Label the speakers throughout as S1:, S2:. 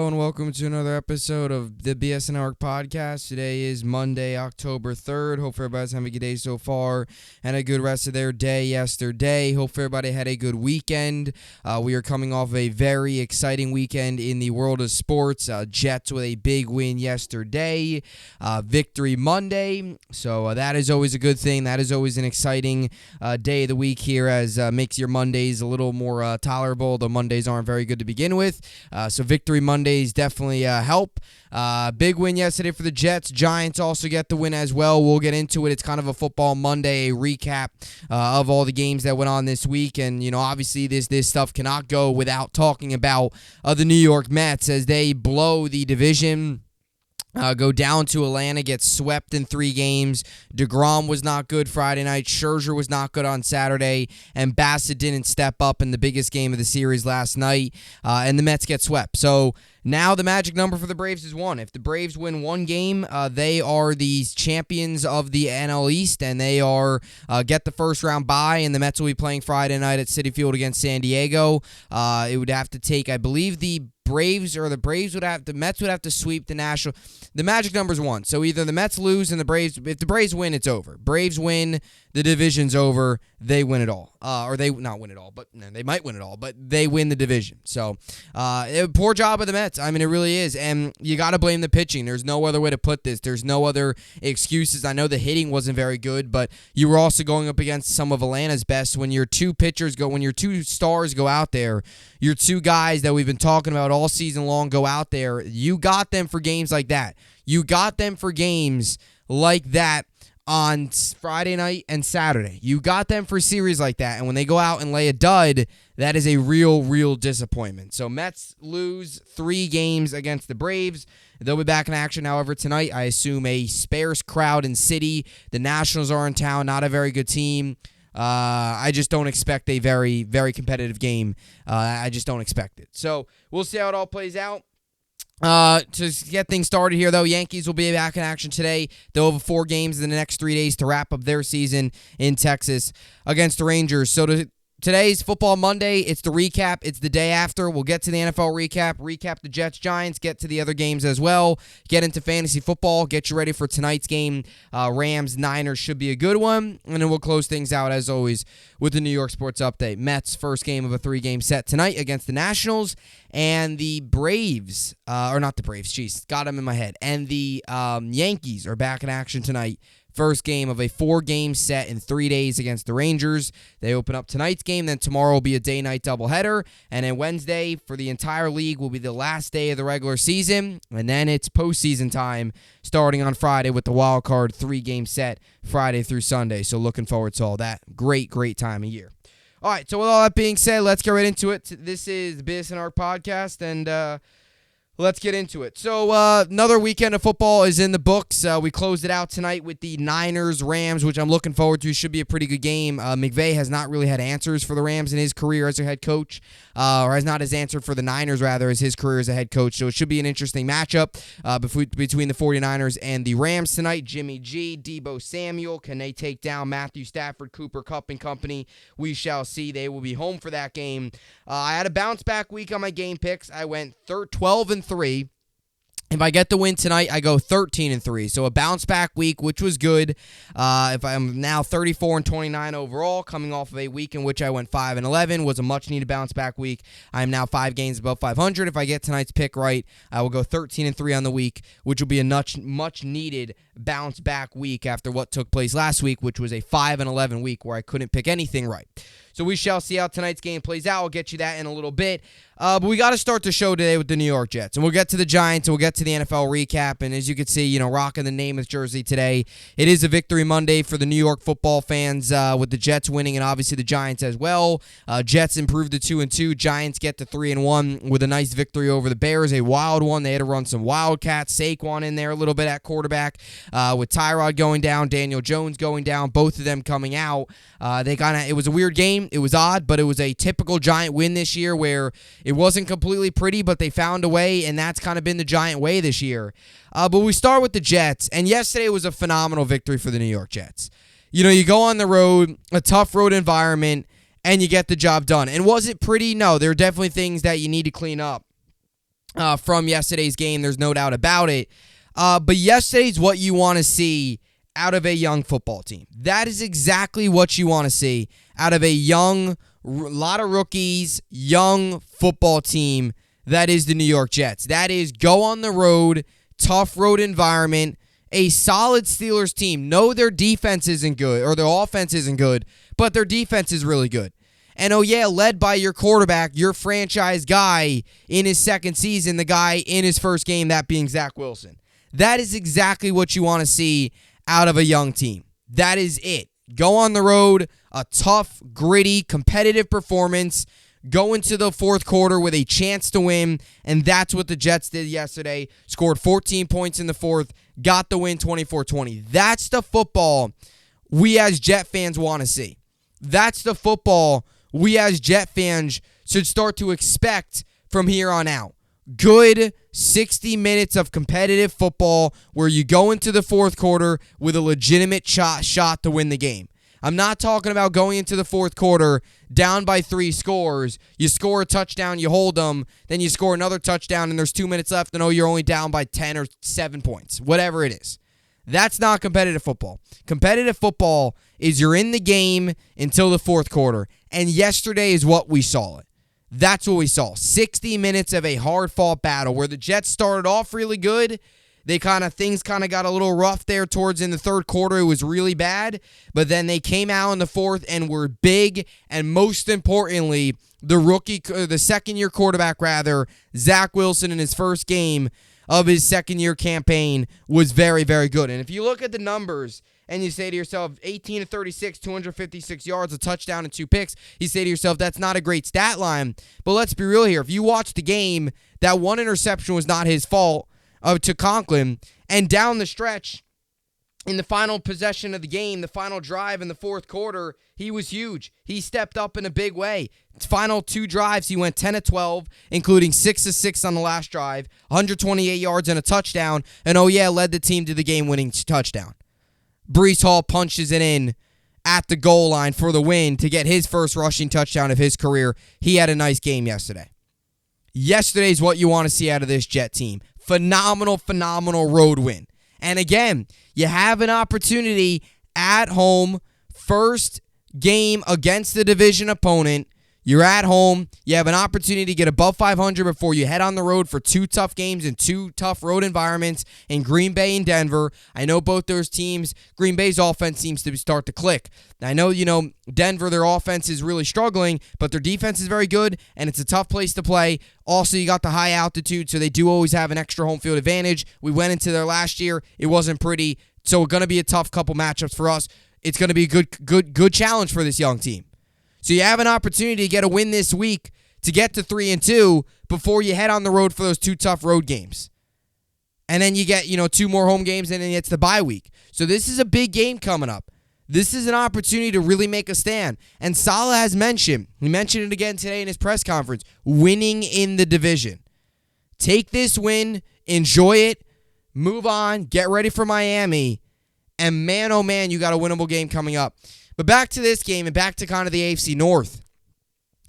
S1: and welcome to another episode of the BSN podcast. Today is Monday, October 3rd. Hope everybody's having a good day so far and a good rest of their day yesterday. Hope everybody had a good weekend. We are coming off a very exciting weekend in the world of sports. Jets with a big win yesterday. Victory Monday. So that is always a good thing. That is always an exciting day of the week here, as makes your Mondays a little more tolerable. The Mondays aren't very good to begin with. So Victory Mondays definitely help. Big win yesterday for the Jets. Giants also get the win as well. We'll get into it. It's kind of a football Monday, a recap of all the games that went on this week. And, you know, obviously this stuff cannot go without talking about the New York Mets as they blow the division. Go down to Atlanta, get swept in 3 games. DeGrom was not good Friday night. Scherzer was not good on Saturday. And Bassett didn't step up in the biggest game of the series last night. And the Mets get swept. So now the magic number for the Braves is 1. If the Braves win 1 game, they are the champions of the NL East, and they are get the first round bye, and the Mets will be playing Friday night at Citi Field against San Diego. It would have to take, I believe, the Mets would have to sweep the National. The magic number is 1. So either the Mets lose and if the Braves win, it's over. Braves win, the division's over. They win it all. Or they not win it all, but they might win it all, but they win the division. So poor job of the Mets. I mean, it really is. And you got to blame the pitching. There's no other way to put this. There's no other excuses. I know the hitting wasn't very good, but you were also going up against some of Atlanta's best. When your two stars go out there, your 2 guys that we've been talking about all season long go out there, you got them for games like that. You got them for games like that on Friday night and Saturday. You got them for series like that, and when they go out and lay a dud, that is a real disappointment. So Mets lose 3 games against the Braves. They'll be back in action, however, tonight. I assume a sparse crowd in Citi. The Nationals are in town, not a very good team. I just don't expect a very, very competitive game. I just don't expect it. So we'll see how it all plays out. To get things started here, though, Yankees will be back in action today. They'll have 4 games in the next 3 days to wrap up their season in Texas against the Rangers. So today's Football Monday. It's the recap. It's the day after. We'll get to the NFL recap the Jets, Giants, get to the other games as well, get into fantasy football, get you ready for tonight's game. Rams, Niners should be a good one, and then we'll close things out, as always, with the New York Sports Update. Mets, first game of a 3-game set tonight against the Nationals, and the Braves, got them in my head, and the Yankees are back in action tonight. First game of a 4-game set in 3 days against the Rangers. They open up tonight's game, then tomorrow will be a day-night doubleheader, and then Wednesday for the entire league will be the last day of the regular season, and then it's postseason time starting on Friday with the wild card 3-game set Friday through Sunday. So looking forward to all that. Great time of year. All right, so with all that being said, let's get right into it. This is the BSN podcast, and let's get into it. So another weekend of football is in the books. We closed it out tonight with the Niners-Rams, which I'm looking forward to. Should be a pretty good game. McVay has not really had answers for the Rams in his career as their head coach, or has not as answered for the Niners, rather, as his career as a head coach. So it should be an interesting matchup between the 49ers and the Rams tonight. Jimmy G, Deebo Samuel, can they take down Matthew Stafford, Cooper Kupp and company? We shall see. They will be home for that game. I had a bounce-back week on my game picks. I went 12-3. If I get the win tonight, I go 13-3. So a bounce-back week, which was good. If I'm now 34-29 overall, coming off of a week in which I went 5-11, was a much-needed bounce-back week. I am now 5 games above 500. If I get tonight's pick right, I will go 13-3 on the week, which will be a much-needed bounce-back week after what took place last week, which was a 5-11 week where I couldn't pick anything right. So we shall see how tonight's game plays out. I'll get you that in a little bit. But we got to start the show today with the New York Jets. And we'll get to the Giants and we'll get to the NFL recap. And as you can see, rocking the Namath jersey today. It is a victory Monday for the New York football fans with the Jets winning and obviously the Giants as well. Jets improved to 2-2. Giants get to 3-1 with a nice victory over the Bears. A wild one. They had to run some Wildcats. Saquon in there a little bit at quarterback with Tyrod going down, Daniel Jones going down, both of them coming out. It was a weird game. It was odd, but it was a typical Giant win this year where it wasn't completely pretty, but they found a way, and that's kind of been the Giant way this year. But we start with the Jets, and yesterday was a phenomenal victory for the New York Jets. You go on the road, a tough road environment, and you get the job done. And was it pretty? No, there are definitely things that you need to clean up. from yesterday's game. There's no doubt about it. But yesterday's what you want to see out of a young football team. That is exactly what you want to see out of a lot of rookies, young football team that is the New York Jets. That is go on the road, tough road environment, a solid Steelers team. No, their defense isn't good, or their offense isn't good, but their defense is really good. And led by your quarterback, your franchise guy in his second season, the guy in his first game, that being Zach Wilson. That is exactly what you want to see out of a young team. That is it. Go on the road, a tough, gritty, competitive performance, go into the fourth quarter with a chance to win, and that's what the Jets did yesterday. Scored 14 points in the fourth, got the win 24-20. That's the football we as Jet fans want to see. That's the football we as Jet fans should start to expect from here on out. Good 60 minutes of competitive football where you go into the fourth quarter with a legitimate shot to win the game. I'm not talking about going into the fourth quarter down by 3 scores. You score a touchdown, you hold them, then you score another touchdown, and there's 2 minutes left, and you're only down by 10 or 7 points, whatever it is. That's not competitive football. Competitive football is you're in the game until the fourth quarter, and yesterday is what we saw. That's what we saw. 60 minutes of a hard-fought battle where the Jets started off really good. Things got a little rough there towards in the third quarter. It was really bad, but then they came out in the fourth and were big, and most importantly, the second-year quarterback, Zach Wilson in his first game of his second-year campaign was very, very good. And if you look at the numbers and you say to yourself, 18 to 36, 256 yards, a touchdown, and 2 picks, you say to yourself, that's not a great stat line. But let's be real here. If you watch the game, that one interception was not his fault to Conklin. And down the stretch, in the final possession of the game, the final drive in the fourth quarter, he was huge. He stepped up in a big way. Final 2 drives, he went 10 of 12, including 6 of 6 on the last drive, 128 yards and a touchdown, and led the team to the game-winning touchdown. Breece Hall punches it in at the goal line for the win to get his first rushing touchdown of his career. He had a nice game yesterday. Yesterday's what you want to see out of this Jet team. Phenomenal road win. And again, you have an opportunity at home, first game against the division opponent. You're at home. You have an opportunity to get above 500 before you head on the road for 2 tough games in 2 tough road environments in Green Bay and Denver. I know both those teams, Green Bay's offense seems to start to click. I know, Denver, their offense is really struggling, but their defense is very good, and it's a tough place to play. Also, you got the high altitude, so they do always have an extra home field advantage. We went into there last year. It wasn't pretty, so it's going to be a tough couple matchups for us. It's going to be a good challenge for this young team. So you have an opportunity to get a win this week to get to 3-2 before you head on the road for those 2 tough road games. And then you get, 2 more home games, and then it's the bye week. So this is a big game coming up. This is an opportunity to really make a stand. And Saleh has mentioned it again today in his press conference, winning in the division. Take this win, enjoy it, move on, get ready for Miami, and man, oh man, you got a winnable game coming up. But back to this game and back to kind of the AFC North.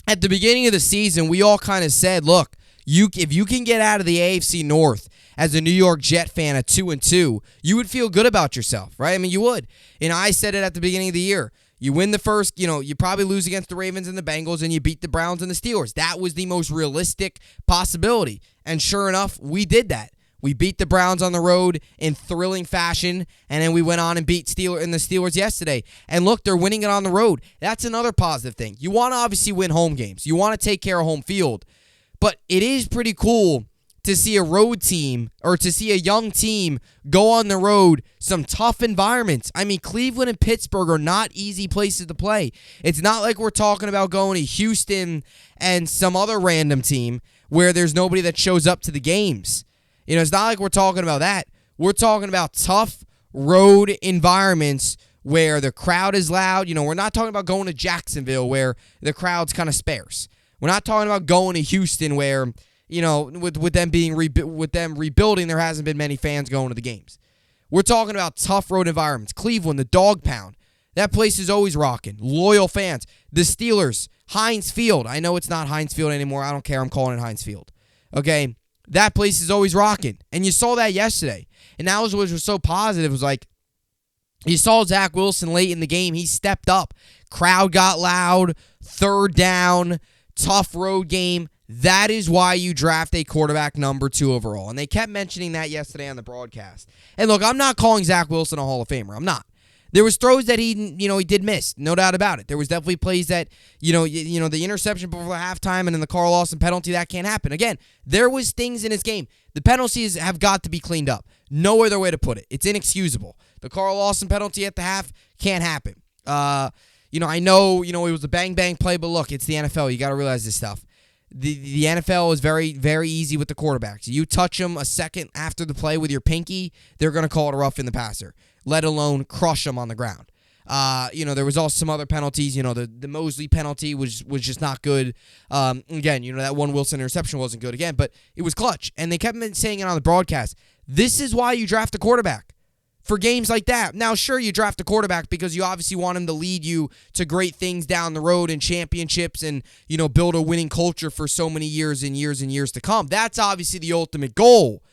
S1: At the beginning of the season, we all kind of said, look, if you can get out of the AFC North as a New York Jet fan at 2-2, you would feel good about yourself, right? I mean, you would. And I said it at the beginning of the year. You win the first, you probably lose against the Ravens and the Bengals, and you beat the Browns and the Steelers. That was the most realistic possibility. And sure enough, we did that. We beat the Browns on the road in thrilling fashion, and then we went on and beat the Steelers yesterday. And look, they're winning it on the road. That's another positive thing. You want to obviously win home games. You want to take care of home field. But it is pretty cool to see a road team or to see a young team go on the road, some tough environments. I mean, Cleveland and Pittsburgh are not easy places to play. It's not like we're talking about going to Houston and some other random team where there's nobody that shows up to the games. It's not like we're talking about that. We're talking about tough road environments where the crowd is loud. We're not talking about going to Jacksonville where the crowd's kind of sparse. We're not talking about going to Houston where, with them rebuilding, there hasn't been many fans going to the games. We're talking about tough road environments. Cleveland, the Dog Pound. That place is always rocking. Loyal fans. The Steelers, Heinz Field. I know it's not Heinz Field anymore. I don't care. I'm calling it Heinz Field. Okay? that place is always rocking. And you saw that yesterday. And that was what was so positive. It was like, you saw Zach Wilson late in the game. He stepped up. Crowd got loud. Third down. Tough road game. That is why you draft a quarterback number 2 overall. And they kept mentioning that yesterday on the broadcast. And look, I'm not calling Zach Wilson a Hall of Famer. I'm not. There was throws that he did miss, no doubt about it. There was definitely plays that, the interception before halftime and then the Carl Lawson penalty, that can't happen. Again, there was things in his game. The penalties have got to be cleaned up. No other way to put it. It's inexcusable. The Carl Lawson penalty at the half can't happen. I know, it was a bang-bang play, but look, it's the NFL. You got to realize this stuff. The NFL is very, very easy with the quarterbacks. You touch them a second after the play with your pinky, they're going to call it a rough in the passer, let alone crush them on the ground. There was also some other penalties. The Mosley penalty was just not good. Again, that one Wilson interception wasn't good again, but it was clutch. And they kept saying it on the broadcast. This is why you draft a quarterback. For games like that. Now, sure, you draft a quarterback because you obviously want him to lead you to great things down the road and championships and, build a winning culture for so many years and years and years to come. That's obviously the ultimate goal.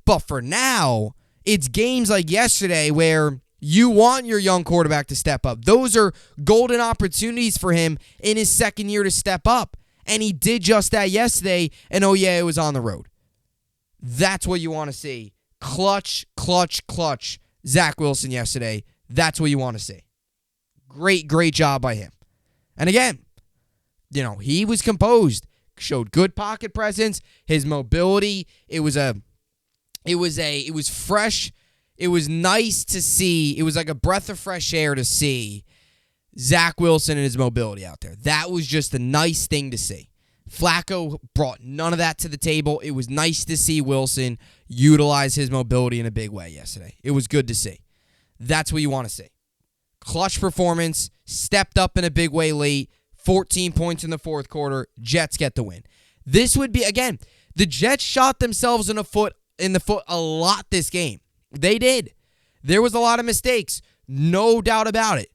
S1: But for now, it's games like yesterday where you want your young quarterback to step up. Those are golden opportunities for him in his second year to step up. And he did just that yesterday, and oh yeah, it was on the road. That's what you want to see. Clutch, clutch, clutch. Zach Wilson yesterday. That's what you want to see. Great, great job by him. And again, he was composed, showed good pocket presence, his mobility. It was fresh. It was nice to see. It was like a breath of fresh air to see Zach Wilson and his mobility out there. That was just a nice thing to see. Flacco brought none of that to the table. It was nice to see Wilson utilize his mobility in a big way yesterday. It was good to see. That's what you want to see. Clutch performance, stepped up in a big way late, 14 points in the fourth quarter. Jets get the win. This would be, again, the Jets shot themselves in the foot a lot this game. They did. There was a lot of mistakes. No doubt about it.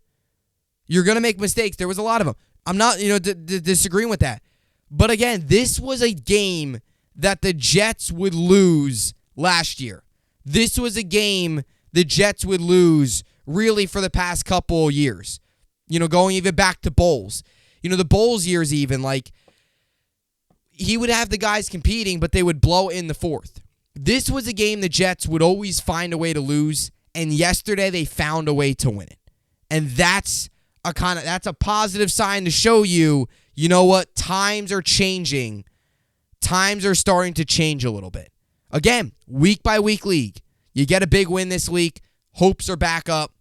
S1: You're going to make mistakes. There was a lot of them. I'm not, disagreeing with that. But again, this was a game that the Jets would lose last year. This was a game the Jets would lose really for the past couple of years. Going even back to Bowles. The Bowles years even, he would have the guys competing, but they would blow in the fourth. This was a game the Jets would always find a way to lose, and yesterday they found a way to win it. And that's a positive sign to show you, what? Times are changing. Times are starting to change a little bit. Again, week-by-week league. You get a big win this week. Hopes are back up.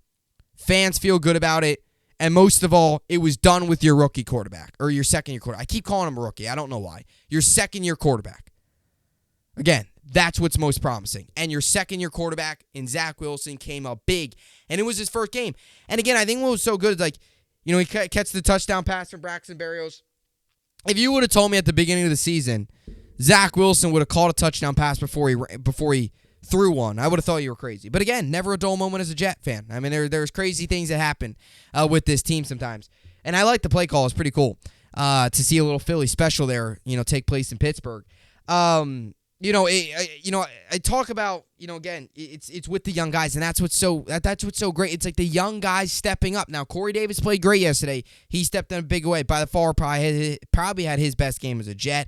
S1: Fans feel good about it. And most of all, it was done with your rookie quarterback or your second-year quarterback. I keep calling him a rookie. I don't know why. Your second-year quarterback. Again, that's what's most promising. And your second-year quarterback in Zach Wilson came up big. And it was his first game. And again, I think what was so good is he catches the touchdown pass from Braxton Berrios. If you would have told me at the beginning of the season, Zach Wilson would have caught a touchdown pass before he threw one, I would have thought you were crazy. But again, never a dull moment as a Jet fan. I mean, there's crazy things that happen with this team sometimes. And I like the play call. It's pretty cool to see a little Philly special there, take place in Pittsburgh. I talk about, again, it's with the young guys, and that's what's so great. It's like the young guys stepping up. Now, Corey Davis played great yesterday. He stepped in a big way. By the far, probably had his best game as a Jet.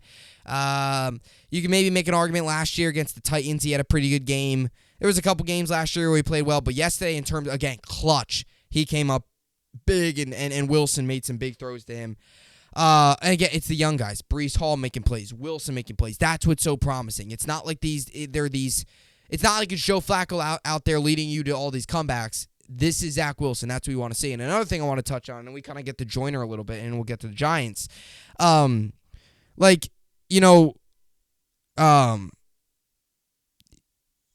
S1: You can maybe make an argument last year against the Titans. He had a pretty good game. There was a couple games last year where he played well, but yesterday, in terms of, again, clutch, he came up big, and Wilson made some big throws to him. And again, it's the young guys. Breece Hall making plays. Wilson making plays. That's what's so promising. It's not like it's not like it's Joe Flacco out there leading you to all these comebacks. This is Zach Wilson. That's what we want to see. And another thing I want to touch on, and we kind of get to Joyner a little bit, and we'll get to the Giants.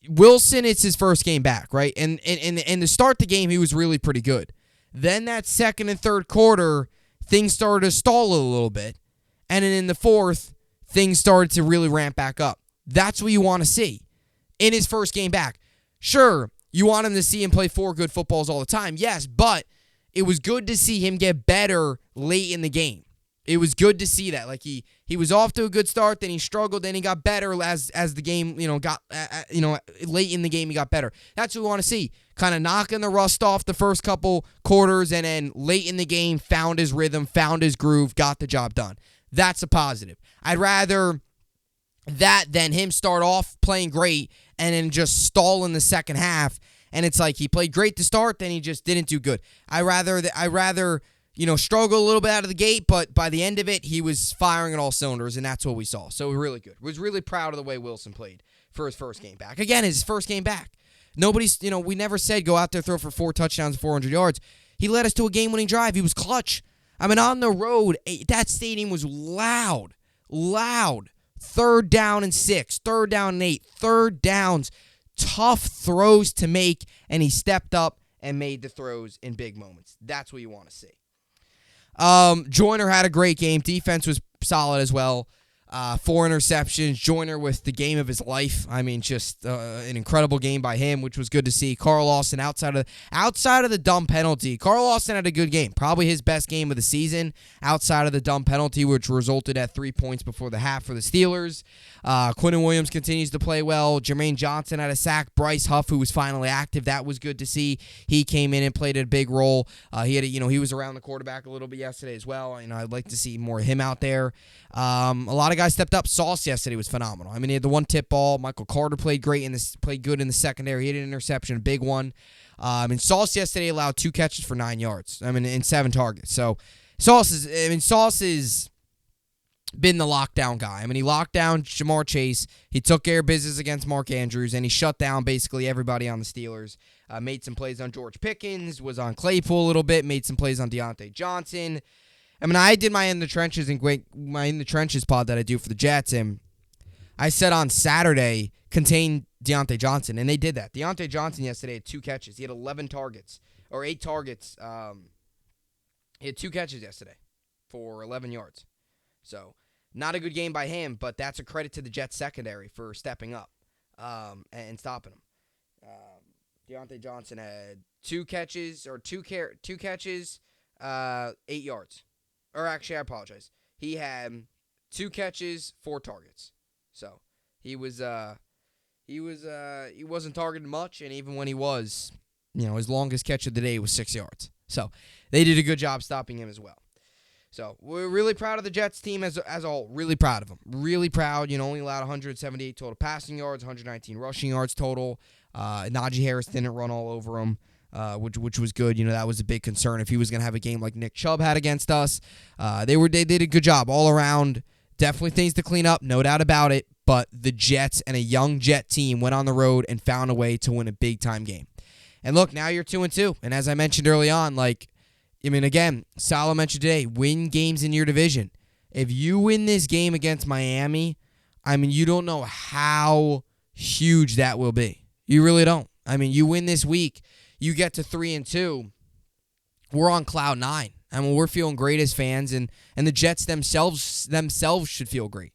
S1: Wilson, it's his first game back, right? And to start the game, he was really pretty good. Then that second and third quarter, things started to stall a little bit. And then in the fourth, things started to really ramp back up. That's what you want to see in his first game back. Sure, you want him to see him play 4 good footballs all the time. Yes, but it was good to see him get better late in the game. it was good to see that. Like he was off to a good start, then he struggled, then he got better as the game, got late in the game he got better. That's what we want to see. Kind of knocking the rust off the first couple quarters, and then late in the game found his rhythm, found his groove, got the job done. That's a positive. I'd rather that than him start off playing great and then just stall in the second half, and it's like he played great to start, then he just didn't do good. I rather struggle a little bit out of the gate, but by the end of it, he was firing at all cylinders, and that's what we saw. So really good. Was really proud of the way Wilson played for his first game back. Again, his first game back. We never said go out there, throw for 4 touchdowns and 400 yards. He led us to a game-winning drive. He was clutch. I mean, on the road, that stadium was loud. 3rd down and 6, 3rd down and 8, third downs, tough throws to make, and he stepped up and made the throws in big moments. That's what you want to see. Joyner had a great game. Defense was solid as well. 4 interceptions. Joyner with the game of his life. I mean, just an incredible game by him, which was good to see. Carl Lawson outside of the dumb penalty. Carl Lawson had a good game. Probably his best game of the season outside of the dumb penalty, which resulted at 3 points before the half for the Steelers. Quinnen Williams continues to play well. Jermaine Johnson had a sack. Bryce Huff, who was finally active, that was good to see. He came in and played a big role. He was around the quarterback a little bit yesterday as well. I'd like to see more of him out there. A lot of guys stepped up. Sauce yesterday was phenomenal. I mean, he had the one tip ball. Michael Carter played good in the secondary. He had an interception, a big one. And Sauce yesterday allowed 2 catches for 9 yards. And 7 targets. So Sauce is been the lockdown guy. He locked down Jamar Chase. He took care of business against Mark Andrews, and he shut down basically everybody on the Steelers. Made some plays on George Pickens, was on Claypool a little bit, made some plays on Deontay Johnson. I did my In the Trenches pod that I do for the Jets, and I said on Saturday, contain Deontay Johnson, and they did that. Deontay Johnson yesterday had 2 catches. He had 11 targets, or 8 targets. He had 2 catches yesterday for 11 yards. So, not a good game by him, but that's a credit to the Jets secondary for stepping up and stopping him. Deontay Johnson had 2 catches, 8 yards. Or actually, I apologize. He had 2 catches, 4 targets. So he wasn't targeted much, and even when he was, his longest catch of the day was 6 yards. So they did a good job stopping him as well. So we're really proud of the Jets team as a whole. Really proud of them. Really proud. Only allowed 178 total passing yards, 119 rushing yards total. Najee Harris didn't run all over him. Which was good. That was a big concern if he was going to have a game like Nick Chubb had against us. They did a good job all around. Definitely things to clean up, no doubt about it. But the Jets and a young Jet team went on the road and found a way to win a big-time game. And look, now you're 2-2. And as I mentioned early on, again, Salah mentioned today, win games in your division. If you win this game against Miami, you don't know how huge that will be. You really don't. You win this week. You get to 3-2, we're on cloud 9. We're feeling great as fans, and the Jets themselves should feel great.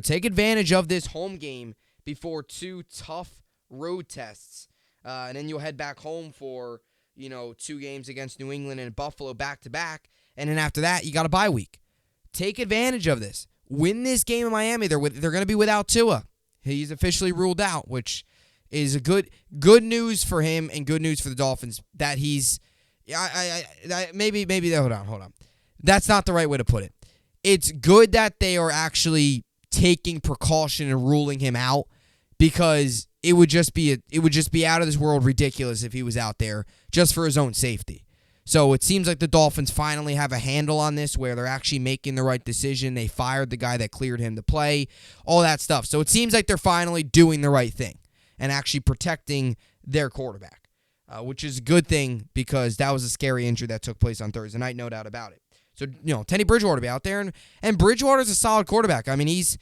S1: Take advantage of this home game before 2 tough road tests, and then you'll head back home for 2 games against New England and Buffalo back-to-back, and then after that, you got a bye week. Take advantage of this. Win this game in Miami. They're going to be without Tua. He's officially ruled out, which is a good news for him and good news for the Dolphins that he's maybe hold on. That's not the right way to put it. It's good that they are actually taking precaution and ruling him out, because it would just be out of this world ridiculous if he was out there just for his own safety. So it seems like the Dolphins finally have a handle on this, where they're actually making the right decision. They fired the guy that cleared him to play, all that stuff. So it seems like they're finally doing the right thing and actually protecting their quarterback, which is a good thing, because that was a scary injury that took place on Thursday night, no doubt about it. So, Teddy Bridgewater be out there, and Bridgewater's a solid quarterback. I was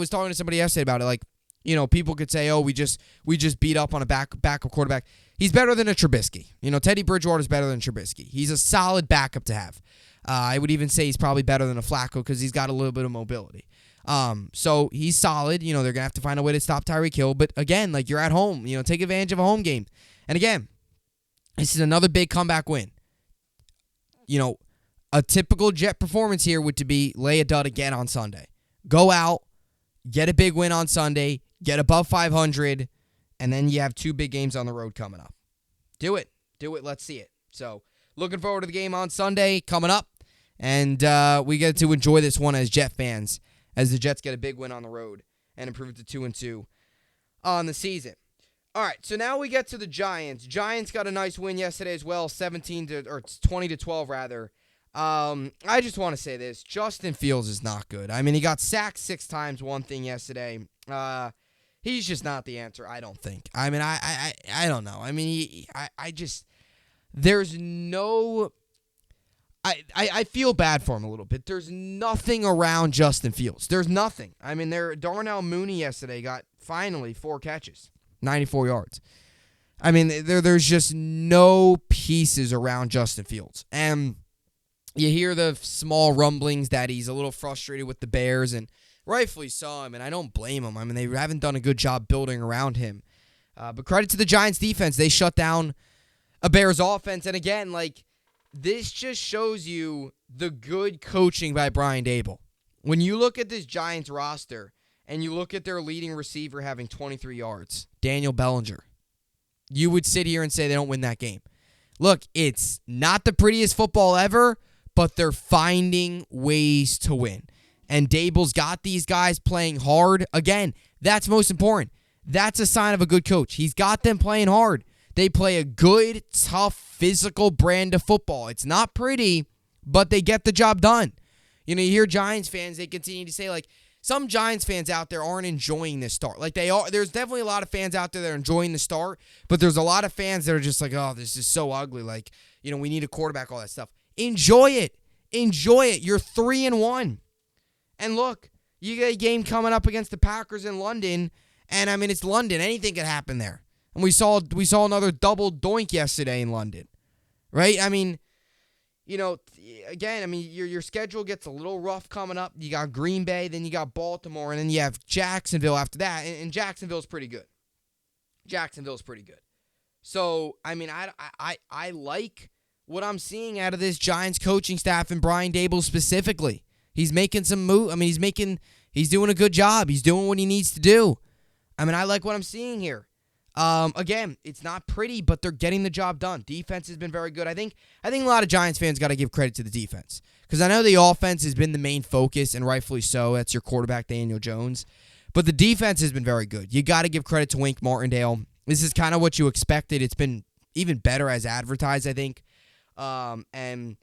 S1: talking to somebody yesterday about it, people could say, oh, we just beat up on a backup quarterback. He's better than a Trubisky. Teddy Bridgewater's better than Trubisky. He's a solid backup to have. I would even say he's probably better than a Flacco, because he's got a little bit of mobility. So he's solid. They're going to have to find a way to stop Tyreek Hill. But again, you're at home. Take advantage of a home game. And again, this is another big comeback win. a typical Jet performance here would to be lay a dud again on Sunday. Go out, get a big win on Sunday, get above 500, and then you have 2 big games on the road coming up. Do it. Let's see it. So, looking forward to the game on Sunday coming up, and we get to enjoy this one as Jet fans, as the Jets get a big win on the road and improve to 2-2 on the season. All right, so now we get to the Giants. Giants got a nice win yesterday as well, 20-12 rather. I just want to say this: Justin Fields is not good. I mean, he got sacked 6 times. One thing yesterday. He's just not the answer. I don't think. I mean, I don't know. I mean, there's no. I feel bad for him a little bit. There's nothing around Justin Fields. There's nothing. I mean, Darnell Mooney yesterday got finally 4 catches, 94 yards. I mean, there's just no pieces around Justin Fields. And you hear the small rumblings that he's a little frustrated with the Bears, and rightfully so. I mean, I don't blame him. I mean, they haven't done a good job building around him. But credit to the Giants defense. They shut down a Bears offense. And again, this just shows you the good coaching by Brian Daboll. When you look at this Giants roster and you look at their leading receiver having 23 yards, Daniel Bellinger, you would sit here and say they don't win that game. Look, it's not the prettiest football ever, but they're finding ways to win. And Daboll's got these guys playing hard. Again, that's most important. That's a sign of a good coach. He's got them playing hard. They play a good, tough, physical brand of football. It's not pretty, but they get the job done. You hear Giants fans, they continue to say, some Giants fans out there aren't enjoying this start. There's definitely a lot of fans out there that are enjoying the start, but there's a lot of fans that are just oh, this is so ugly. We need a quarterback, all that stuff. Enjoy it. Enjoy it. You're 3-1. And look, you get a game coming up against the Packers in London, and I mean, it's London. Anything could happen there. And we saw another double doink yesterday in London, right? I mean, again, your schedule gets a little rough coming up. You got Green Bay, then you got Baltimore, and then you have Jacksonville after that. And Jacksonville's pretty good. So, I mean, I like what I'm seeing out of this Giants coaching staff and Brian Daboll specifically. He's making some move. I mean, he's doing a good job. He's doing what he needs to do. I mean, I like what I'm seeing here. Again, it's not pretty, but they're getting the job done. Defense has been very good. I think a lot of Giants fans got to give credit to the defense, because I know the offense has been the main focus, and rightfully so. That's your quarterback, Daniel Jones. But the defense has been very good. You got to give credit to Wink Martindale. This is kind of what you expected. It's been even better as advertised, I think. And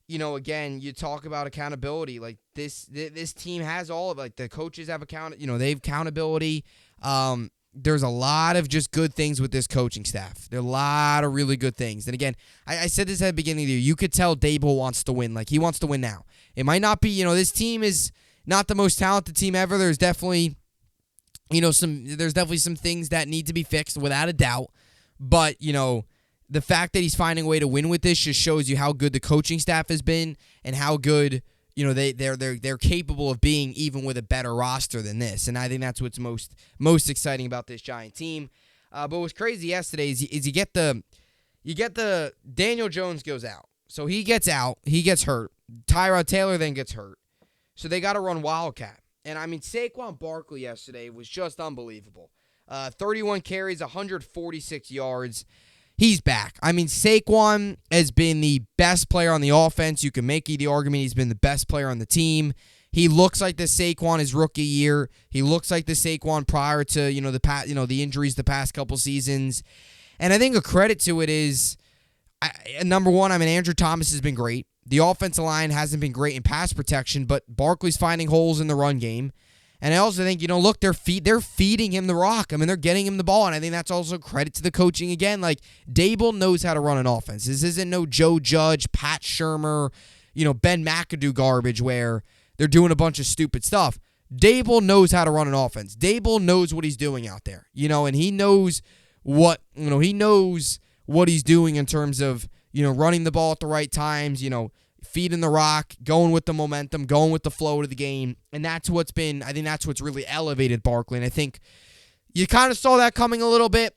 S1: again, you talk about accountability. This team has all of the coaches have they have accountability. There's a lot of just good things with this coaching staff. There are a lot of really good things. And again, I said this at the beginning of the year. You could tell Daboll wants to win. He wants to win now. It might not be, this team is not the most talented team ever. There's definitely, some things that need to be fixed without a doubt. But, the fact that he's finding a way to win with this just shows you how good the coaching staff has been and how good they're capable of being, even with a better roster than this. And I think that's what's most exciting about this Giant team. But what's crazy yesterday is you get the Daniel Jones goes out. So he gets out, he gets hurt. Tyrod Taylor then gets hurt. So they got to run Wildcat. And I mean, Saquon Barkley yesterday was just unbelievable. 31 carries, 146 yards. He's back. I mean, Saquon has been the best player on the offense. You can make the argument he's been the best player on the team. He looks like the Saquon his rookie year. He looks like the Saquon prior to the injuries the past couple seasons. And I think a credit to it is, number one, Andrew Thomas has been great. The offensive line hasn't been great in pass protection, but Barkley's finding holes in the run game. And I also think, look, they're feeding him the rock. I mean, they're getting him the ball, and I think that's also credit to the coaching again. Daboll knows how to run an offense. This isn't no Joe Judge, Pat Shurmur, Ben McAdoo garbage where they're doing a bunch of stupid stuff. Daboll knows how to run an offense. Daboll knows what he's doing out there, and he knows what he's doing in terms of, running the ball at the right times, feeding the rock, going with the momentum, going with the flow of the game. And that's what's really elevated Barkley. And I think you kind of saw that coming a little bit.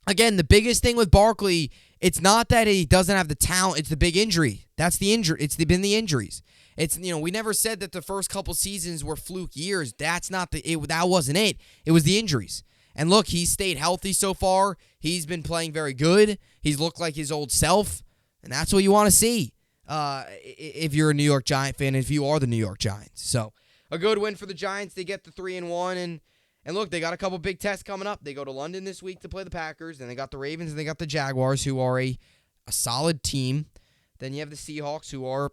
S1: Again, the biggest thing with Barkley, it's not that he doesn't have the talent, it's the big injury. That's the injury. It's been the injuries. It's, we never said that the first couple seasons were fluke years. That's not that wasn't it. It was the injuries. And look, he's stayed healthy so far. He's been playing very good. He's looked like his old self, and that's what you want to see if you're a New York Giant fan, if you are the New York Giants. So a good win for the Giants. They get the 3-1, and look, they got a couple big tests coming up. They go to London this week to play the Packers, and they got the Ravens, and they got the Jaguars, who are a solid team. Then you have the Seahawks, who are,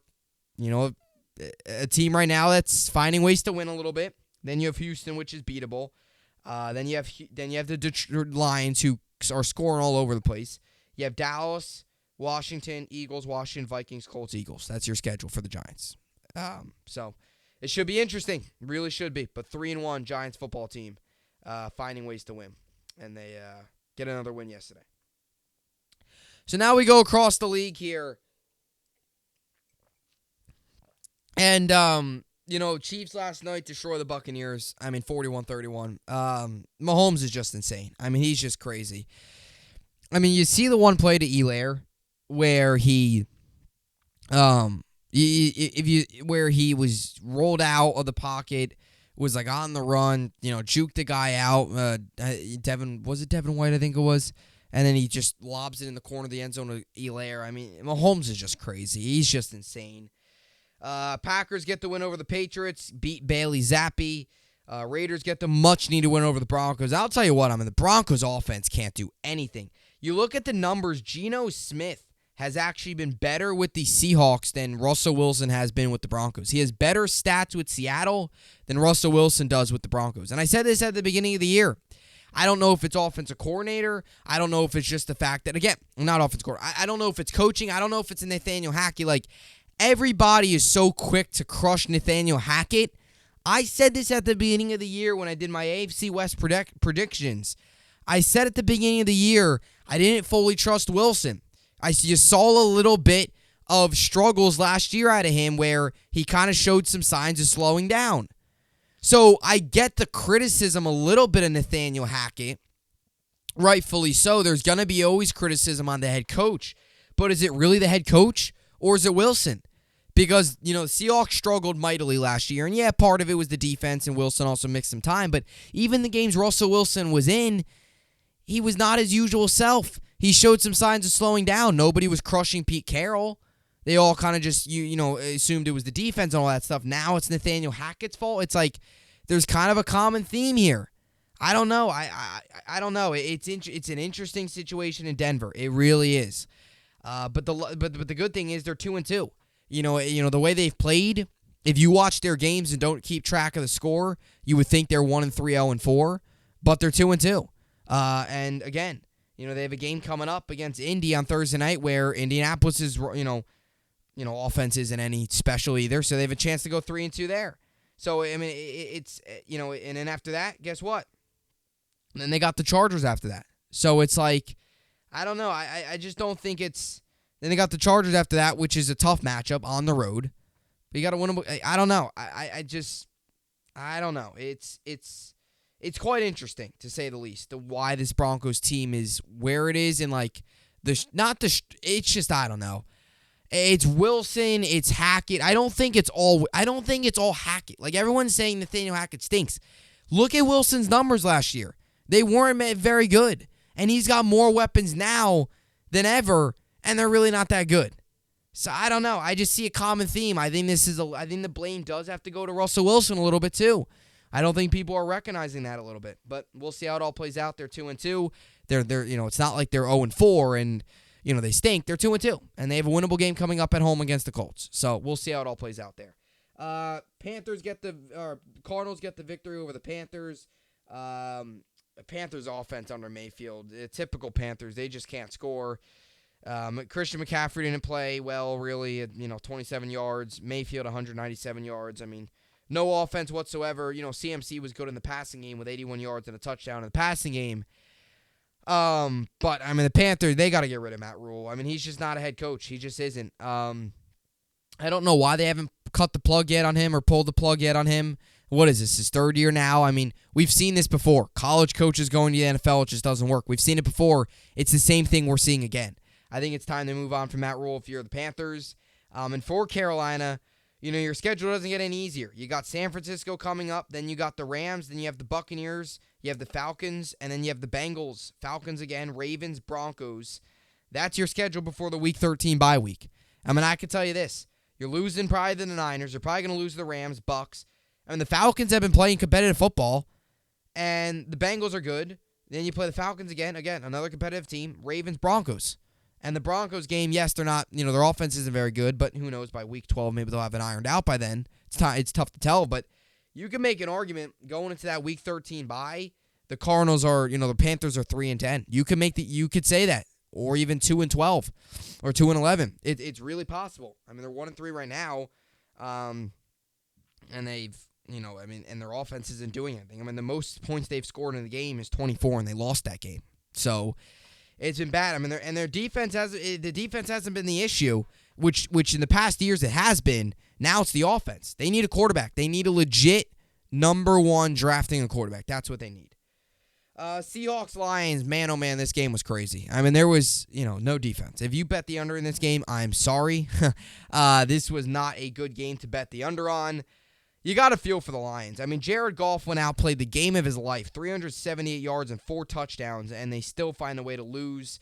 S1: a team right now that's finding ways to win a little bit. Then you have Houston, which is beatable. Then you have the Detroit Lions, who are scoring all over the place. You have Dallas, Washington, Eagles, Washington, Vikings, Colts, Eagles. That's your schedule for the Giants. So it should be interesting. It really should be. But 3-1 Giants football team finding ways to win. And they get another win yesterday. So now we go across the league here. And, Chiefs last night destroy the Buccaneers. 41-31. Mahomes is just insane. He's just crazy. You see the one play to Elaire where he was rolled out of the pocket, was like on the run, juked the guy out. Devin White, I think it was. And then he just lobs it in the corner of the end zone to Elaire. Mahomes is just crazy. He's just insane. Packers get the win over the Patriots, beat Bailey Zappi. Raiders get the much-needed win over the Broncos. I'll tell you what, the Broncos offense can't do anything. You look at the numbers, Geno Smith has actually been better with the Seahawks than Russell Wilson has been with the Broncos. He has better stats with Seattle than Russell Wilson does with the Broncos. And I said this at the beginning of the year. I don't know if it's offensive coordinator. I don't know if it's just the fact that, again, not offensive coordinator. I don't know if it's coaching. I don't know if it's Nathaniel Hackett. Everybody is so quick to crush Nathaniel Hackett. I said this at the beginning of the year when I did my AFC West predictions. I said at the beginning of the year I didn't fully trust Wilson. You saw a little bit of struggles last year out of him where he kind of showed some signs of slowing down. So I get the criticism a little bit of Nathaniel Hackett. Rightfully so. There's going to be always criticism on the head coach. But is it really the head coach or is it Wilson? Because, the Seahawks struggled mightily last year. And yeah, part of it was the defense and Wilson also mixed some time. But even the games Russell Wilson was in, he was not his usual self. He showed some signs of slowing down. Nobody was crushing Pete Carroll. They all kind of just, assumed it was the defense and all that stuff. Now it's Nathaniel Hackett's fault. It's like there's kind of a common theme here. I don't know. I don't know. It's an interesting situation in Denver. It really is. But the good thing is they're 2-2. The way they've played, if you watch their games and don't keep track of the score, you would think they're 1-3, 0-4, but they're 2-2. And again, they have a game coming up against Indy on Thursday night where Indianapolis is, offense isn't any special either, so they have a chance to go 3-2 there. So it's and then after that, guess what? And then they got the Chargers after that. So it's like, I don't know. I just don't think it's. Then they got the Chargers after that, which is a tough matchup on the road. But you got to win them. I don't know. I don't know. It's quite interesting to say the least. Why this Broncos team is where it is and it's just I don't know. It's Wilson. It's Hackett. I don't think it's all Hackett. Like everyone's saying, Nathaniel Hackett stinks. Look at Wilson's numbers last year. They weren't very good, and he's got more weapons now than ever. And they're really not that good. So I don't know. I just see a common theme. I think the blame does have to go to Russell Wilson a little bit too. I don't think people are recognizing that a little bit. But we'll see how it all plays out. They're 2-2. They're it's not like they're 0-4 and they stink. They're 2-2. And they have a winnable game coming up at home against the Colts. So we'll see how it all plays out there. Cardinals get the victory over the Panthers. Panthers offense under Mayfield. Typical Panthers. They just can't score. Christian McCaffrey didn't play well, really, 27 yards. Mayfield, 197 yards. No offense whatsoever. CMC was good in the passing game with 81 yards and a touchdown in the passing game. But, the Panthers, they got to get rid of Matt Rule. He's just not a head coach. He just isn't. I don't know why they haven't cut the plug yet on him or pulled the plug yet on him. What is this, his third year now? We've seen this before. College coaches going to the NFL, it just doesn't work. We've seen it before. It's the same thing we're seeing again. I think it's time to move on from Matt Rule if you're the Panthers. And for Carolina, your schedule doesn't get any easier. You got San Francisco coming up, then you got the Rams, then you have the Buccaneers, you have the Falcons, and then you have the Bengals, Falcons again, Ravens, Broncos. That's your schedule before the Week 13 bye week. I can tell you this. You're losing probably to the Niners. You're probably going to lose to the Rams, Bucks. The Falcons have been playing competitive football, and the Bengals are good. Then you play the Falcons again, another competitive team, Ravens, Broncos. And the Broncos game, yes, they're not, their offense isn't very good, but who knows, by week 12, maybe they'll have it ironed out by then. It's tough to tell, but you can make an argument going into that week 13 bye. The Cardinals are, the Panthers are 3-10. You could say that, or even 2-12, or 2-11. It's really possible. They're 1-3 right now, and they've, and their offense isn't doing anything. The most points they've scored in the game is 24, and they lost that game. So it's been bad. Their defense hasn't been the issue, which in the past years it has been. Now it's the offense. They need a quarterback. They need a legit number one drafting a quarterback. That's what they need. Seahawks Lions, man, oh man, this game was crazy. There was, no defense. If you bet the under in this game, I'm sorry. This was not a good game to bet the under on. You got to feel for the Lions. Jared Goff went out, played the game of his life, 378 yards and 4 touchdowns, and they still find a way to lose.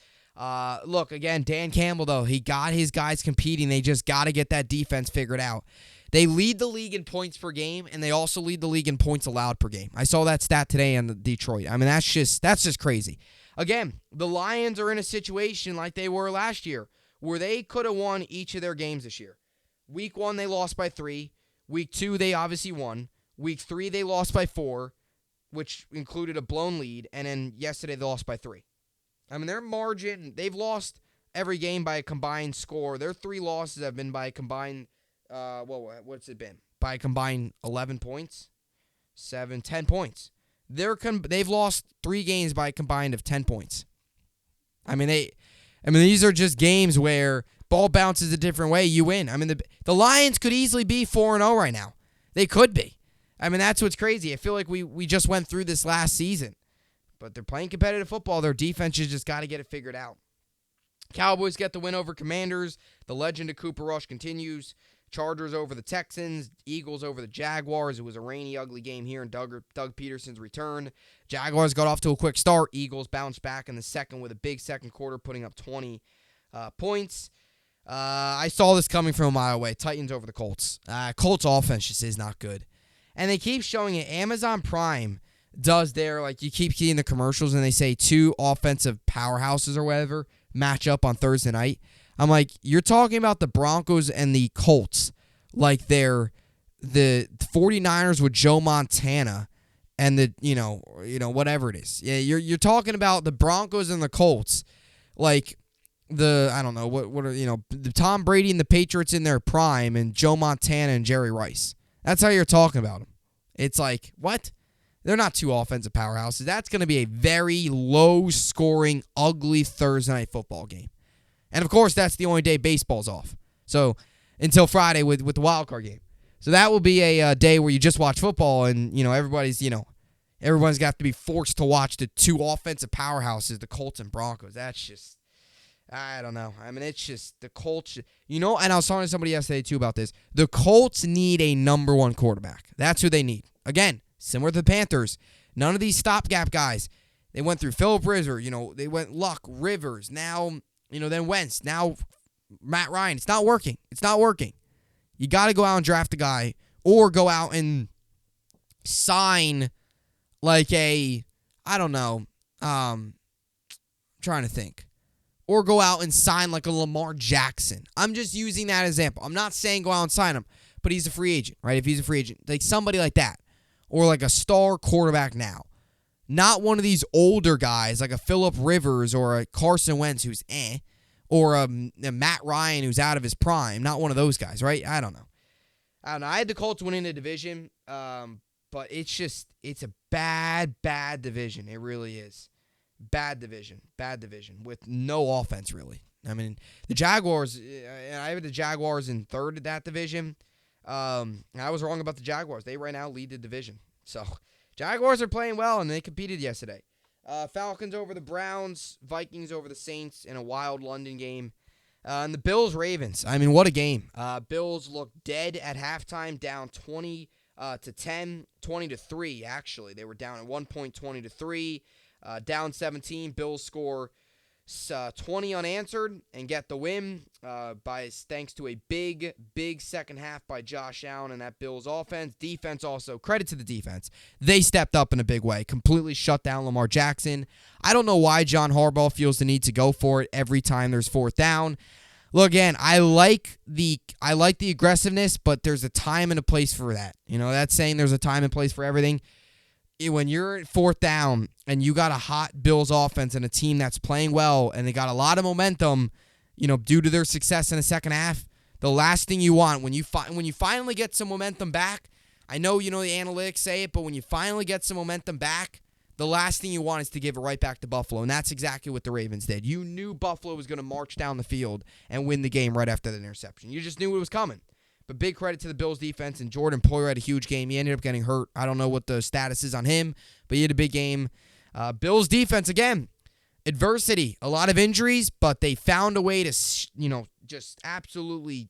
S1: Look, again, Dan Campbell, though, he got his guys competing. They just got to get that defense figured out. They lead the league in points per game, and they also lead the league in points allowed per game. I saw that stat today on the Detroit. That's just crazy. Again, the Lions are in a situation like they were last year, where they could have won each of their games this year. Week 1, they lost by 3. Week 2, they obviously won. Week 3, they lost by 4, which included a blown lead. And then yesterday, they lost by 3. Their margin, they've lost every game by a combined score. Their 3 losses have been by a combined, what's it been? By a combined 11 points? 10 points. They've lost 3 games by a combined of 10 points. These are just games where ball bounces a different way, you win. The Lions could easily be 4-0 right now. They could be. That's what's crazy. I feel like we just went through this last season. But they're playing competitive football. Their defense has just got to get it figured out. Cowboys get the win over Commanders. The legend of Cooper Rush continues. Chargers over the Texans. Eagles over the Jaguars. It was a rainy, ugly game here in Doug Peterson's return. Jaguars got off to a quick start. Eagles bounced back in the second with a big second quarter, putting up 20 points. I saw this coming from a mile away. Titans over the Colts. Colts offense just is not good. And they keep showing it. Amazon Prime does you keep seeing the commercials and they say 2 offensive powerhouses or whatever match up on Thursday night. I'm like, you're talking about the Broncos and the Colts like they're the 49ers with Joe Montana and the, whatever it is. Yeah, you're talking about the Broncos and the Colts like I don't know, what are, the Tom Brady and the Patriots in their prime and Joe Montana and Jerry Rice. That's how you're talking about them. It's like, what? They're not 2 offensive powerhouses. That's going to be a very low-scoring, ugly Thursday night football game. And, of course, that's the only day baseball's off. So, until Friday with the wild card game. So, that will be a day where you just watch football and, everybody's got to be forced to watch the 2 offensive powerhouses, the Colts and Broncos. That's just, I don't know. It's just the Colts, and I was talking to somebody yesterday, too, about this. The Colts need a number 1 quarterback. That's who they need. Again, similar to the Panthers, none of these stopgap guys. They went through Phillip Rivers, they went Luck, Rivers, now, then Wentz, now Matt Ryan. It's not working. You got to go out and draft a guy or go out and sign I don't know, trying to think. Or go out and sign like a Lamar Jackson. I'm just using that example. I'm not saying go out and sign him, but he's a free agent, right? If he's a free agent, like somebody like that. Or like a star quarterback now. Not one of these older guys like a Phillip Rivers or a Carson Wentz who's or a Matt Ryan who's out of his prime. Not one of those guys, right? I don't know. I had the Colts winning the division, but it's a bad division. It really is. Bad division with no offense, really. The Jaguars, I have the Jaguars in third of that division. I was wrong about the Jaguars. They right now lead the division. So, Jaguars are playing well, and they competed yesterday. Falcons over the Browns. Vikings over the Saints in a wild London game. And the Bills-Ravens. I mean, what a game. Bills looked dead at halftime, down 20 to 10, 20 to 3, actually. They were down at 1 point, 20 to 3, down 17. Bills score 20 unanswered and get the win thanks to a big second half by Josh Allen and that Bills offense. Defense also, credit to the defense. They stepped up in a big way, completely shut down Lamar Jackson. I don't know why John Harbaugh feels the need to go for it every time there's fourth down. Look, again, I like the aggressiveness, but there's a time and a place for that. You know, that's saying there's a time and place for everything. When you're at fourth down and you got a hot Bills offense and a team that's playing well and they got a lot of momentum, due to their success in the second half, the last thing you want when you finally get some momentum back, I know the analytics say it, but when you finally get some momentum back, the last thing you want is to give it right back to Buffalo, and that's exactly what the Ravens did. You knew Buffalo was going to march down the field and win the game right after the interception. You just knew it was coming. But big credit to the Bills defense, and Jordan Poyer had a huge game. He ended up getting hurt. I don't know what the status is on him, but he had a big game. Bills defense, again, adversity, a lot of injuries, but they found a way to, just absolutely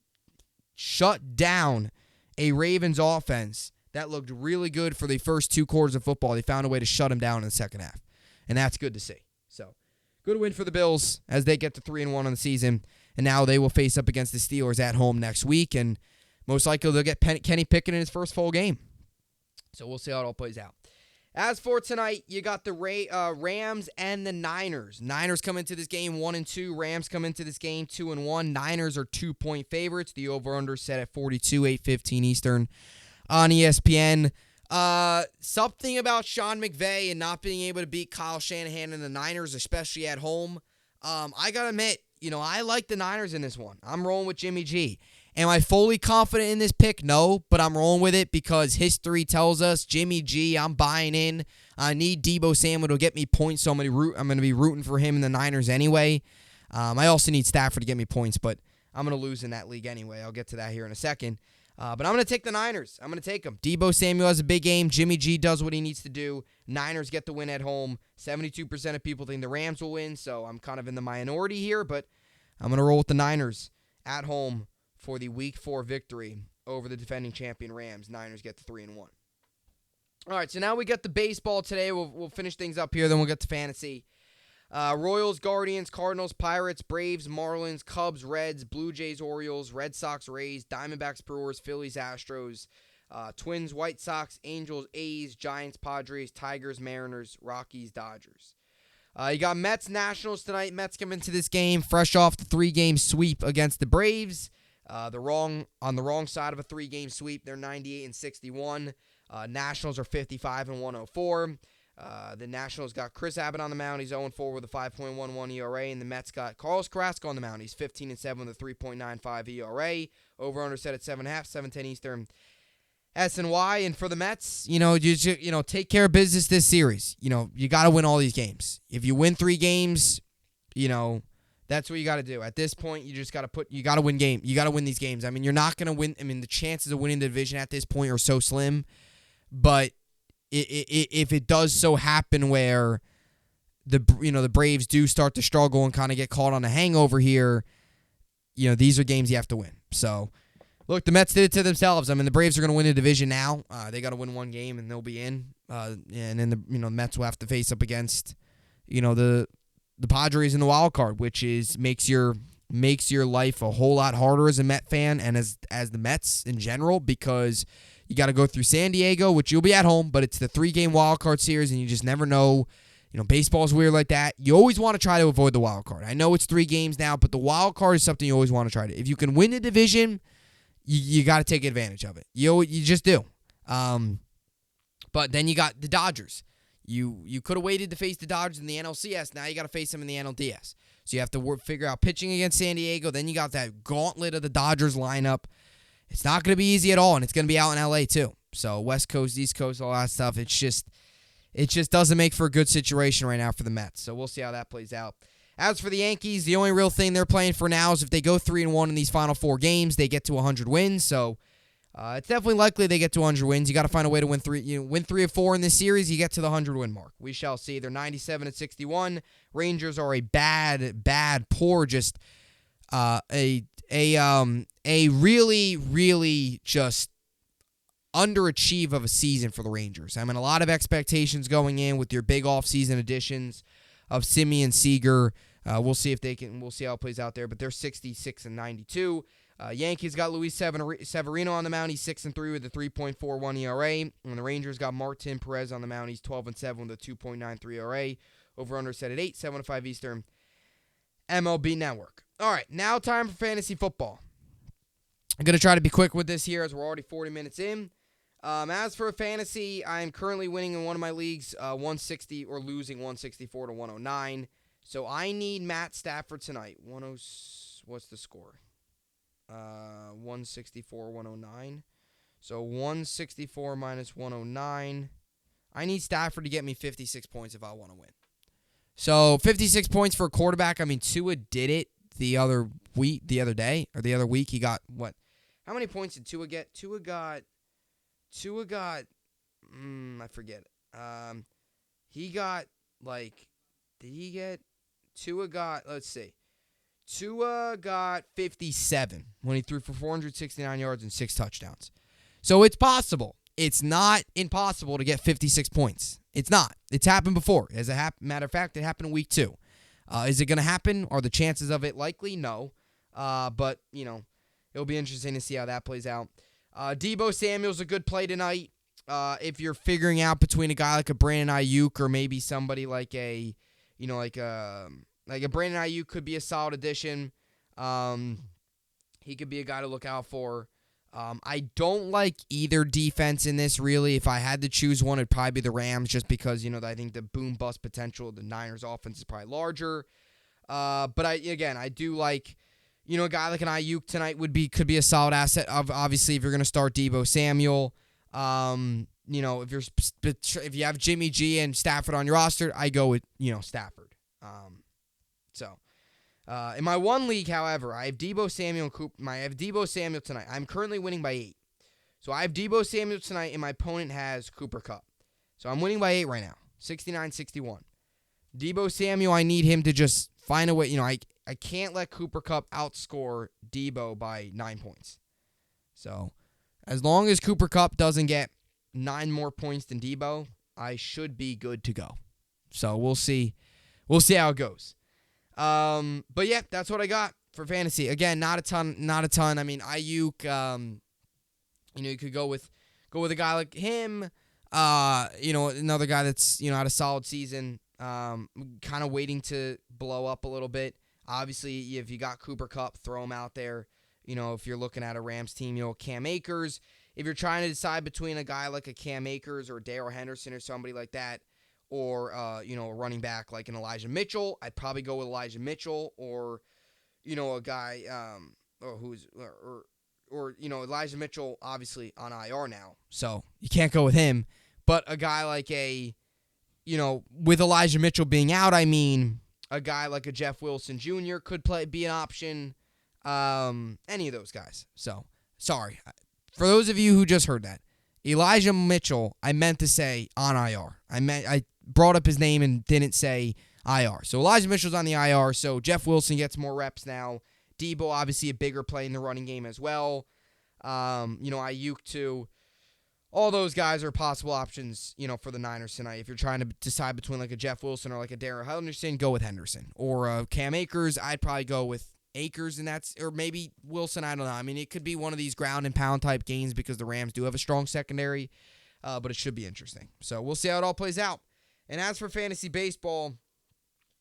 S1: shut down a Ravens offense that looked really good for the first two quarters of football. They found a way to shut them down in the second half, and that's good to see. So, good win for the Bills as they get to 3-1 on the season, and now they will face up against the Steelers at home next week, and most likely they'll get Kenny Pickett in his first full game. So we'll see how it all plays out. As for tonight, you got the Rams and the Niners. Niners come into this game 1-2. Rams come into this game 2-1. Niners are 2-point favorites. The over-under set at 42, 8:15 Eastern on ESPN. Something about Sean McVay and not being able to beat Kyle Shanahan and the Niners, especially at home. I got to admit, I like the Niners in this one. I'm rolling with Jimmy G. Am I fully confident in this pick? No, but I'm rolling with it because history tells us Jimmy G, I'm buying in. I need Deebo Samuel to get me points, so I'm going to be rooting for him in the Niners anyway. I also need Stafford to get me points, but I'm going to lose in that league anyway. I'll get to that here in a second. But I'm going to take the Niners. I'm going to take them. Deebo Samuel has a big game. Jimmy G does what he needs to do. Niners get the win at home. 72% of people think the Rams will win, so I'm kind of in the minority here, but I'm going to roll with the Niners at home for the Week 4 victory over the defending champion Rams. Niners get to 3-1. All right, so now we got the baseball today. We'll finish things up here, then we'll get to fantasy. Royals, Guardians, Cardinals, Pirates, Braves, Marlins, Cubs, Reds, Blue Jays, Orioles, Red Sox, Rays, Diamondbacks, Brewers, Phillies, Astros, Twins, White Sox, Angels, A's, Giants, Padres, Tigers, Mariners, Rockies, Dodgers. You got Mets, Nationals tonight. Mets come into this game fresh off the 3-game sweep against the Braves. On the wrong side of a 3-game sweep. They're 98-61. Nationals are 55-104. The Nationals got Chris Abbott on the mound. He's 0-4 with a 5.11 ERA. And the Mets got Carlos Carrasco on the mound. He's 15-7 with a 3.95 ERA. Over-under set at 7.5, 7:10 Eastern. SNY. And for the Mets, take care of business this series. You got to win all these games. If you win 3 games, that's what you got to do. At this point, you got to win game. You got to win these games. I mean, you're not going to win. I mean, the chances of winning the division at this point are so slim. But if it does so happen where the Braves do start to struggle and kind of get caught on a hangover here, these are games you have to win. So, look, the Mets did it to themselves. I mean, the Braves are going to win the division now. They got to win one game and they'll be in. And then the Mets will have to face up against the Padres in the wild card, which makes your life a whole lot harder as a Met fan and as the Mets in general, because you got to go through San Diego, which you'll be at home, but it's the 3-game wild card series, and you just never know. Baseball's weird like that. You always want to try to avoid the wild card. I know it's 3 games now, but the wild card is something you always want to try to. If you can win the division, you got to take advantage of it. You just do. But then you got the Dodgers. You could have waited to face the Dodgers in the NLCS. Now you got to face them in the NLDS. So you have to figure out pitching against San Diego. Then you got that gauntlet of the Dodgers lineup. It's not going to be easy at all, and it's going to be out in LA too. So West Coast, East Coast, all that stuff. It just doesn't make for a good situation right now for the Mets. So we'll see how that plays out. As for the Yankees, the only real thing they're playing for now is if they go 3-1 in these final 4 games, they get to 100 wins. So it's definitely likely they get to 100 wins. You got to find a way to win 3. Win 3 of 4 in this series, you get to the 100-win mark. We shall see. They're 97-61. Rangers are a bad, poor, just a really, really just underachieve of a season for the Rangers. I mean, a lot of expectations going in with your big offseason additions of Simeon Seager. We'll see if they can. We'll see how it plays out there. But they're 66-92. Yankees got Luis Severino on the mound. He's 6-3 with a 3.41 ERA. And the Rangers got Martin Perez on the mound. He's 12-7 with a 2.93 ERA. Over/under set at 8, 7:05 Eastern. MLB Network. All right, now time for fantasy football. I'm going to try to be quick with this here as we're already 40 minutes in. As for fantasy, I'm currently winning in one of my leagues, 160 or losing 164 to 109. So I need Matt Stafford tonight. What's the score? 164, 109. So 164 minus 109. I need Stafford to get me 56 points if I want to win. So 56 points for a quarterback. I mean, Tua did it the other week. He got what? How many points did Tua get? Tua got. I forget. He got like. Did he get? Tua got. Let's see. Tua got 57 when he threw for 469 yards and 6 touchdowns. So it's possible. It's not impossible to get 56 points. It's not. It's happened before. As a matter of fact, it happened in week 2. Is it going to happen? Are the chances of it likely? No. But, it'll be interesting to see how that plays out. Deebo Samuel's a good play tonight. If you're figuring out between a guy like a Brandon Ayuk or maybe somebody like a Brandon Ayuk could be a solid addition. He could be a guy to look out for. I don't like either defense in this, really. If I had to choose one, it'd probably be the Rams just because, I think the boom-bust potential of the Niners offense is probably larger. But I do like, a guy like an Ayuk tonight could be a solid asset. Obviously, if you're going to start Deebo Samuel, if you have Jimmy G and Stafford on your roster, I go with, Stafford. In my one league, however, I have Deebo Samuel and Cooper. I have Deebo Samuel tonight. I'm currently winning by 8. So I have Deebo Samuel tonight, and my opponent has Cooper Kupp. So I'm winning by 8 right now, 69-61. Deebo Samuel, I need him to just find a way. I can't let Cooper Kupp outscore Deebo by 9 points. So as long as Cooper Kupp doesn't get 9 more points than Deebo, I should be good to go. So we'll see. We'll see how it goes. But yeah, that's what I got for fantasy. Again, not a ton. I mean, Ayuk, you could go with a guy like him. Another guy that's, had a solid season. Kind of waiting to blow up a little bit. Obviously, if you got Cooper Kupp, throw him out there. If you're looking at a Rams team, Cam Akers. If you're trying to decide between a guy like a Cam Akers or Darrell Henderson or somebody like that, or, a running back like an Elijah Mitchell, I'd probably go with Elijah Mitchell, or, a guy, Elijah Mitchell, obviously on IR now, so you can't go with him, but a guy like with Elijah Mitchell being out, I mean, a guy like a Jeff Wilson Jr. could be an option, any of those guys, so, sorry, for those of you who just heard that, Elijah Mitchell, I meant to say on IR. I brought up his name and didn't say IR. So Elijah Mitchell's on the IR, so Jeff Wilson gets more reps now. Deebo, obviously a bigger play in the running game as well. Ayuk too. All those guys are possible options, for the Niners tonight. If you're trying to decide between like a Jeff Wilson or like a Darrell Henderson, go with Henderson. Or Cam Akers, I'd probably go with Akers, or maybe Wilson, I don't know. I mean, it could be one of these ground and pound type games because the Rams do have a strong secondary, but it should be interesting. So we'll see how it all plays out. And as for fantasy baseball,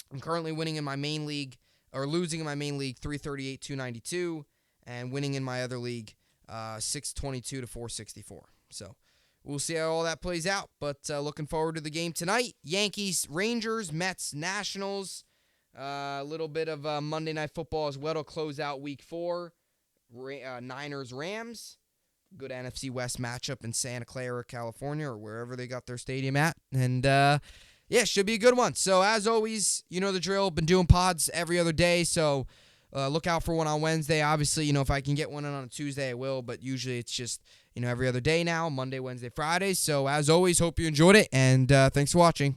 S1: I'm currently winning in my main league, or losing in my main league, 338-292, and winning in my other league, 622 to 464. So we'll see how all that plays out, but looking forward to the game tonight. Yankees, Rangers, Mets, Nationals. A little bit of Monday Night Football as well to close out Week 4. Niners, Rams. Good NFC West matchup in Santa Clara, California, or wherever they got their stadium at. And, should be a good one. So, as always, you know the drill. Been doing pods every other day, so look out for one on Wednesday. Obviously, if I can get one in on a Tuesday, I will, but usually it's just, every other day now, Monday, Wednesday, Friday. So, as always, hope you enjoyed it, and thanks for watching.